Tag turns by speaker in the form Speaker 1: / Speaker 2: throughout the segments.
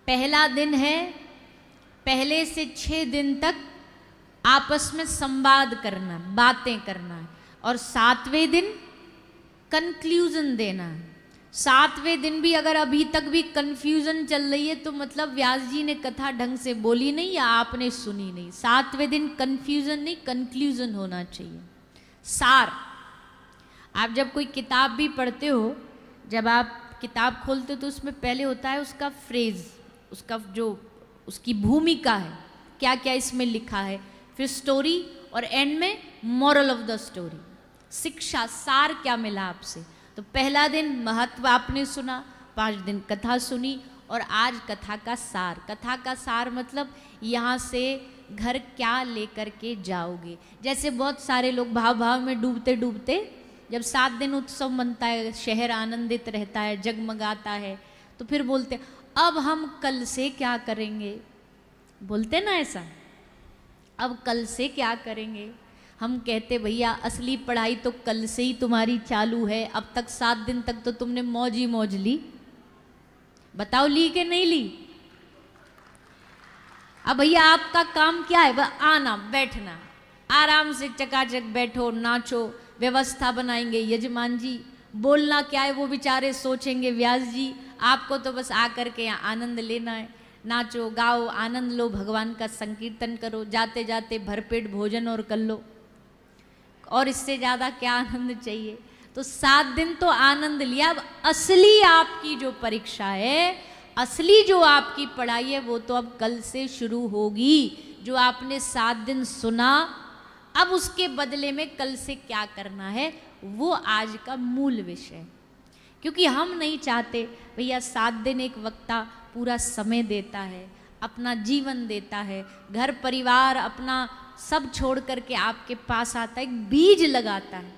Speaker 1: पहला दिन है, पहले से 6 दिन तक आपस में संवाद करना, बातें करना है, और 7वें दिन कंक्लूजन देना है। 7वें दिन भी अगर अभी तक भी कंफ्यूजन चल रही है तो मतलब व्यास जी ने कथा ढंग से बोली नहीं या आपने सुनी नहीं। 7वें दिन कंफ्यूजन नहीं, कंक्लूजन होना चाहिए, सार। आप जब कोई किताब भी पढ़ते हो, जब आप किताब खोलते हो तो उसमें पहले होता है उसका फ्रेज, उसका जो उसकी भूमिका है, क्या क्या इसमें लिखा है, फिर स्टोरी, और एंड में मॉरल ऑफ द स्टोरी, शिक्षा, सार क्या मिला आपसे। तो पहला दिन महत्व आपने सुना, 5 दिन कथा सुनी, और आज कथा का सार। कथा का सार मतलब यहाँ से घर क्या लेकर के जाओगे। जैसे बहुत सारे लोग भाव भाव में डूबते डूबते, जब 7 दिन उत्सव मनता है, शहर आनंदित रहता है, जगमगाता है, तो फिर बोलते अब हम कल से क्या करेंगे। बोलते ना ऐसा, अब कल से क्या करेंगे। हम कहते भैया असली पढ़ाई तो कल से ही तुम्हारी चालू है, अब तक 7 दिन तक तो तुमने मौज ही मौज ली। बताओ ली कि नहीं ली। अब भैया आपका काम क्या है, वह आना बैठना, आराम से चकाचक बैठो, नाचो, व्यवस्था बनाएंगे यजमान जी। बोलना क्या है वो बेचारे सोचेंगे व्यास जी, आपको तो बस आकर के यहाँ आनंद लेना है। नाचो गाओ, आनंद लो, भगवान का संकीर्तन करो, जाते जाते भरपेट भोजन और कर लो, और इससे ज़्यादा क्या आनंद चाहिए। तो 7 दिन तो आनंद लिया। अब असली आपकी जो परीक्षा है, असली जो आपकी पढ़ाई है, वो तो अब कल से शुरू होगी। जो आपने 7 दिन सुना, अब उसके बदले में कल से क्या करना है, वो आज का मूल विषय। क्योंकि हम नहीं चाहते भैया 7 दिन एक वक्ता पूरा समय देता है, अपना जीवन देता है, घर परिवार अपना सब छोड़ करके आपके पास आता है, एक बीज लगाता है।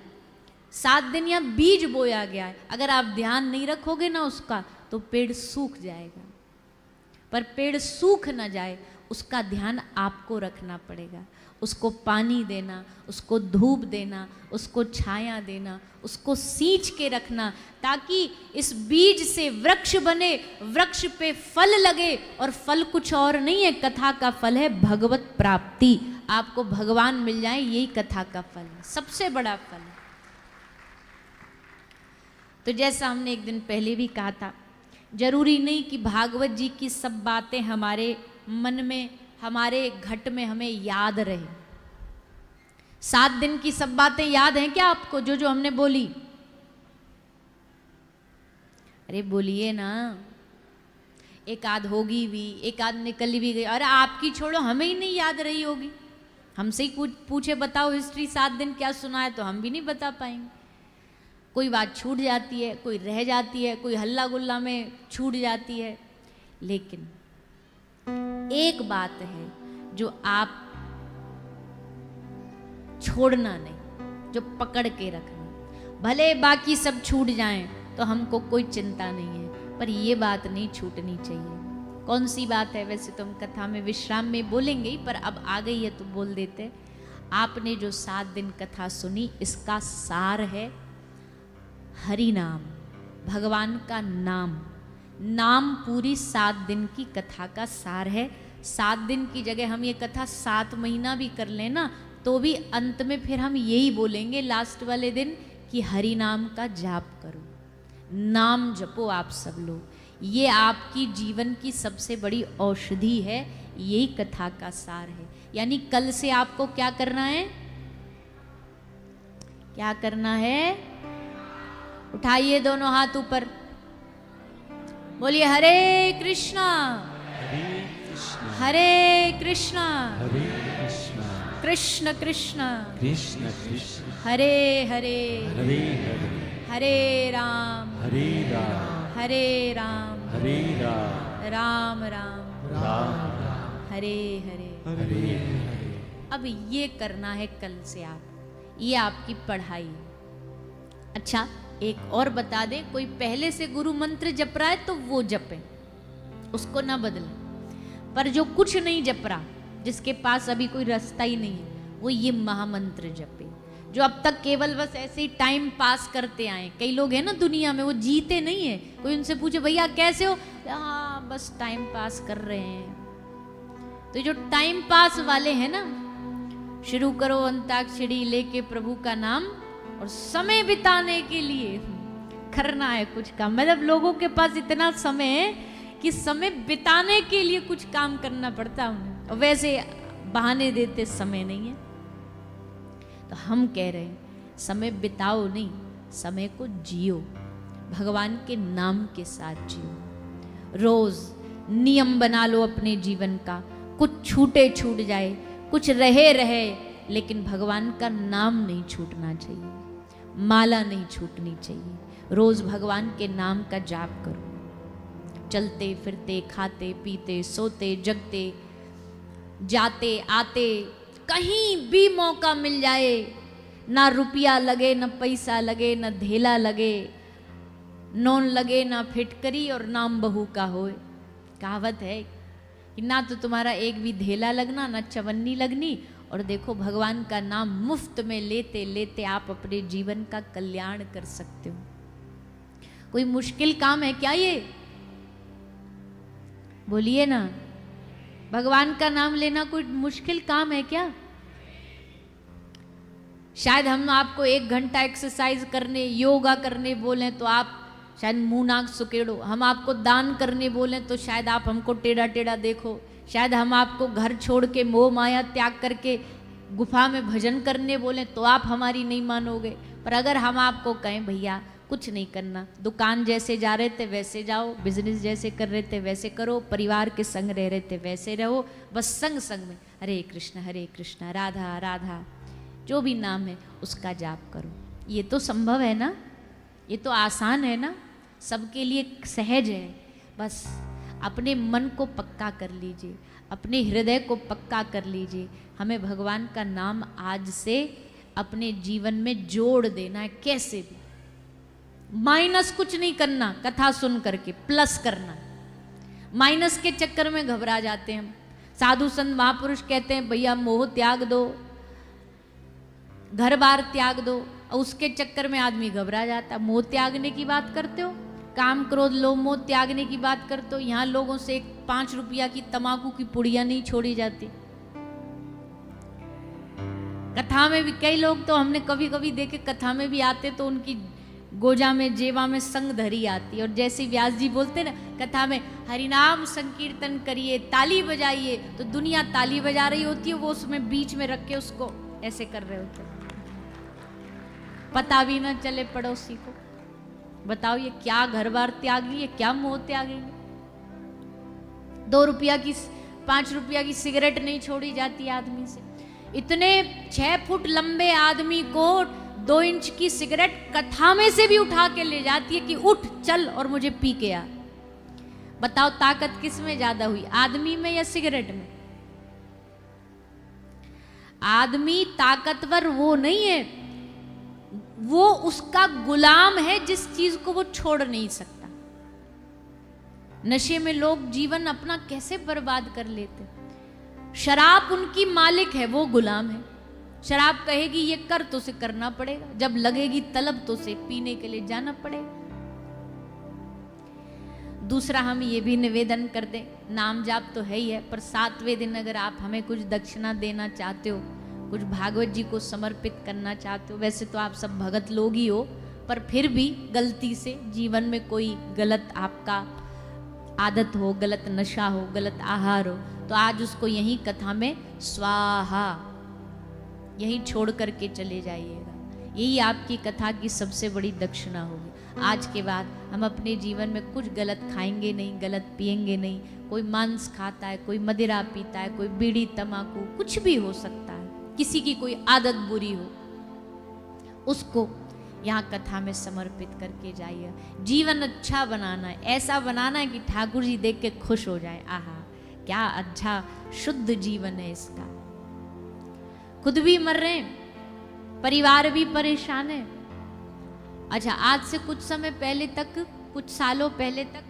Speaker 1: 7 दिन या बीज बोया गया है, अगर आप ध्यान नहीं रखोगे ना उसका, तो पेड़ सूख जाएगा। पर पेड़ सूख ना जाए उसका ध्यान आपको रखना पड़ेगा, उसको पानी देना, उसको धूप देना, उसको छाया देना, उसको सींच के रखना, ताकि इस बीज से वृक्ष बने, वृक्ष पे फल लगे। और फल कुछ और नहीं है, कथा का फल है भगवत प्राप्ति। आपको भगवान मिल जाए, यही कथा का फल है, सबसे बड़ा फल है। तो जैसा हमने एक दिन पहले भी कहा था, जरूरी नहीं कि भागवत जी की सब बातें हमारे मन में, हमारे घट में हमें याद रहे। 7 दिन की सब बातें याद हैं क्या आपको, जो जो हमने बोली? अरे बोलिए ना, एक आध होगी भी, एक आध निकल भी गई। अरे आपकी छोड़ो, हमें ही नहीं याद रही होगी। हमसे ही पूछे बताओ हिस्ट्री 7 दिन क्या सुना है, तो हम भी नहीं बता पाएंगे। कोई बात छूट जाती है, कोई रह जाती है, कोई हल्ला गुल्ला में छूट जाती है। लेकिन एक बात है जो आप छोड़ना नहीं, जो पकड़ के रखना। भले बाकी सब छूट जाएं तो हमको कोई चिंता नहीं है, पर ये बात नहीं छूटनी चाहिए। कौन सी बात है? वैसे तो हम कथा में विश्राम में बोलेंगे ही, पर अब आ गई है तो बोल देते। आपने जो 7 दिन कथा सुनी, इसका सार है हरि नाम, भगवान का नाम। नाम पूरी 7 दिन की कथा का सार है। 7 दिन की जगह हम ये कथा 7 महीना भी कर लें ना, तो भी अंत में फिर हम यही बोलेंगे लास्ट वाले दिन कि हरि नाम का जाप करो, नाम जपो आप सब लोग। ये आपकी जीवन की सबसे बड़ी औषधि है, यही कथा का सार है। यानी कल से आपको क्या करना है? क्या करना है? उठाइए दोनों हाथ ऊपर, बोलिए हरे कृष्णा हरे कृष्णा कृष्ण कृष्ण हरे हरे हरे राम हरे राम राम राम हरे हरे। अब ये करना है कल से आप, ये आपकी पढ़ाई। अच्छा, एक और बता दे, कोई पहले से गुरु मंत्र जप रहा है तो वो जपे, उसको ना बदले। पर जो कुछ नहीं जप रहा, जिसके पास अभी कोई रास्ता ही नहीं है, वो ये महामंत्र जपे। जो अब तक केवल बस ऐसे ही टाइम पास करते आए, कई लोग हैं ना दुनिया में, वो जीते नहीं है। कोई उनसे पूछे भैया कैसे हो, हाँ बस टाइम पास कर रहे हैं। तो जो टाइम पास वाले हैं ना, शुरू करो अंताक्षरी लेके प्रभु का नाम, और समय बिताने के लिए करना है कुछ काम। मतलब लोगों के पास इतना समय है कि समय बिताने के लिए कुछ काम करना पड़ता है उन्हें, और वैसे बहाने देते समय नहीं है। तो हम कह रहे हैं समय बिताओ नहीं, समय को जियो, भगवान के नाम के साथ जियो। रोज नियम बना लो अपने जीवन का, कुछ छूटे छूट जाए, कुछ रहे रहे, लेकिन भगवान का नाम नहीं छूटना चाहिए, माला नहीं छूटनी चाहिए। रोज भगवान के नाम का जाप करो, चलते फिरते, खाते पीते, सोते जगते, जाते आते, कहीं भी मौका मिल जाए, ना रुपया लगे, ना पैसा लगे, ना धेला लगे, नोन लगे, ना फिटकरी, और नाम बहू का होए। कहावत है कि ना तो तुम्हारा एक भी धेला लगना, ना चवन्नी लगनी, और देखो भगवान का नाम मुफ्त में लेते लेते आप अपने जीवन का कल्याण कर सकते हो। कोई मुश्किल काम है क्या ये? बोलिए ना, भगवान का नाम लेना कोई मुश्किल काम है क्या? शायद हम आपको 1 घंटा एक्सरसाइज करने, योगा करने बोलें तो आप शायद मुंह नाक सुकेड़ो। हम आपको दान करने बोलें तो शायद आप हमको टेढ़ा टेढ़ा देखो। शायद हम आपको घर छोड़ के, मोह माया त्याग करके गुफा में भजन करने बोलें तो आप हमारी नहीं मानोगे। पर अगर हम आपको कहें भैया कुछ नहीं करना, दुकान जैसे जा रहे थे वैसे जाओ, बिजनेस जैसे कर रहे थे वैसे करो, परिवार के संग रह रहे थे वैसे रहो, बस संग संग में हरे कृष्ण राधा राधा जो भी नाम है उसका जाप करो। ये तो संभव है ना, ये तो आसान है ना, सबके लिए सहज है। बस अपने मन को पक्का कर लीजिए, अपने हृदय को पक्का कर लीजिए। हमें भगवान का नाम आज से अपने जीवन में जोड़ देना है, कैसे भी। माइनस कुछ नहीं करना, कथा सुन करके प्लस करना। माइनस के चक्कर में घबरा जाते हैं हम। साधु संत महापुरुष कहते हैं भैया मोह त्याग दो, घर बार त्याग दो, और उसके चक्कर में आदमी घबरा जाता। मोह त्यागने की बात करते हो, काम क्रोध लोभ मोह त्यागने की बात करते हो, यहाँ लोगों से 5 रुपया की तमाकू की पुड़िया नहीं छोड़ी जाती। कथा में भी कई लोग तो हमने कभी कभी देखे, कथा में भी आते तो उनकी गोजा में जेवा में संग धरी आती, और जैसे व्यास जी बोलते ना कथा में हरिनाम संकीर्तन करिए, ताली बजाइए, तो दुनिया ताली बजा रही होती है, वो उसमें बीच में रख के उसको ऐसे कर रहे होते, पता भी ना चले पड़ोसी को। बताओ ये क्या घर बार त्याग लिए, क्या मोह त्यागेंगे। 2 रुपया की 5 रुपया की सिगरेट नहीं छोड़ी जाती आदमी से। इतने 6 फुट लंबे आदमी को 2 इंच की सिगरेट कथा में से भी उठा के ले जाती है कि उठ चल और मुझे पी के आ। बताओ ताकत किस में ज्यादा हुई, आदमी में या सिगरेट में? आदमी ताकतवर वो नहीं है, वो उसका गुलाम है जिस चीज को वो छोड़ नहीं सकता। नशे में लोग जीवन अपना कैसे बर्बाद कर लेते। शराब उनकी मालिक है, वो गुलाम है। शराब कहेगी ये कर तो उसे करना पड़ेगा, जब लगेगी तलब तो उसे पीने के लिए जाना पड़ेगा। दूसरा हम ये भी निवेदन कर दें, नाम जाप तो है ही है, पर 7वें दिन अगर आप हमें कुछ दक्षिणा देना चाहते हो, कुछ भागवत जी को समर्पित करना चाहते हो, वैसे तो आप सब भगत लोग ही हो, पर फिर भी गलती से जीवन में कोई गलत आपका आदत हो, गलत नशा हो, गलत आहार हो, तो आज उसको यहीं कथा में स्वाहा यहीं छोड़ करके चले जाइएगा। यही आपकी कथा की सबसे बड़ी दक्षिणा होगी। आज के बाद हम अपने जीवन में कुछ गलत खाएंगे नहीं, गलत पिएंगे नहीं। कोई मांस खाता है, कोई मदिरा पीता है, कोई बीड़ी तंबाकू, कुछ भी हो सकता है, किसी की कोई आदत बुरी हो, उसको यहाँ कथा में समर्पित करके जाइए। जीवन अच्छा बनाना है, ऐसा बनाना है कि ठाकुर जी देख के खुश हो जाए, आहा क्या अच्छा शुद्ध जीवन है इसका। खुद भी मर रहे हैं, परिवार भी परेशान है। अच्छा, आज से कुछ समय पहले तक, कुछ सालों पहले तक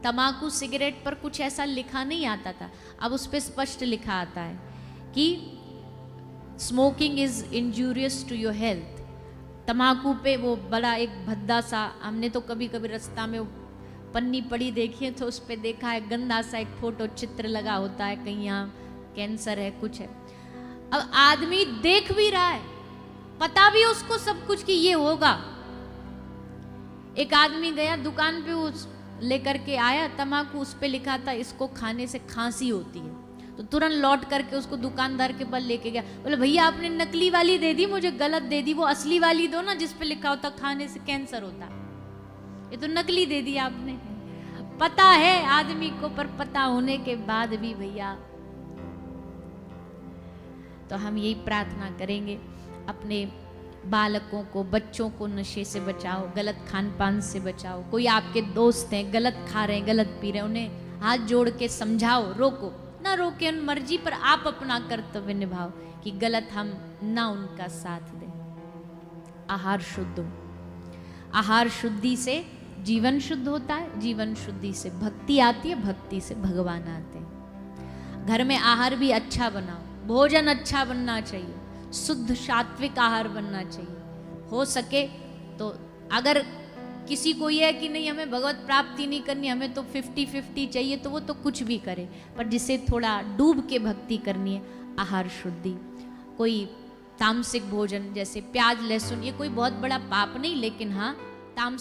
Speaker 1: तंबाकू सिगरेट पर कुछ ऐसा लिखा नहीं आता था, अब उस पर स्पष्ट लिखा आता है कि smoking is injurious to your health. तंबाकू पे वो बड़ा एक भद्दा सा, हमने तो कभी कभी रास्ता में पन्नी पड़ी देखिए तो उस पर देखा है गंदा सा एक फोटो चित्र लगा होता है, कहीं यहाँ कैंसर है कुछ है। अब आदमी देख भी रहा है, पता भी उसको सब कुछ कि ये होगा। एक आदमी गया दुकान पे, उस लेकर के आया तम्बाकू, उस पे लिखा था इसको खाने से खांसी होती है। तो तुरंत लौट करके उसको दुकानदार के पास लेके गया, बोले भैया आपने नकली वाली दे दी, मुझे गलत दे दी, वो असली वाली दो ना जिस पे लिखा होता खाने से कैंसर होता है, ये तो नकली दे दी आपने। पता है आदमी को, पर पता होने के बाद भी भैया। तो हम यही प्रार्थना करेंगे, अपने बालकों को, बच्चों को नशे से बचाओ, गलत खान पान से बचाओ। कोई आपके दोस्त हैं गलत खा रहे हैं, गलत पी रहे हैं, उन्हें हाथ जोड़ के समझाओ, रोको ना रोके उन मर्जी, पर आप अपना कर्तव्य निभाओ कि गलत हम ना उनका साथ दें। आहार शुद्ध हो, आहार शुद्धि से जीवन शुद्ध होता है, जीवन शुद्धि से भक्ति आती है, भक्ति से भगवान आते हैं। घर में आहार भी अच्छा बनाओ, भोजन अच्छा बनना चाहिए, शुद्ध सात्विक आहार बनना चाहिए। हो सके तो अगर किसी को यह है कि नहीं हमें भगवत प्राप्ति नहीं करनी, हमें तो 50-50 चाहिए, तो वो तो कुछ भी करे, पर जिसे थोड़ा डूब के भक्ति करनी है, आहार शुद्धि। कोई तामसिक भोजन जैसे प्याज लहसुन, ये कोई बहुत बड़ा पाप नहीं, लेकिन हाँ तामसिक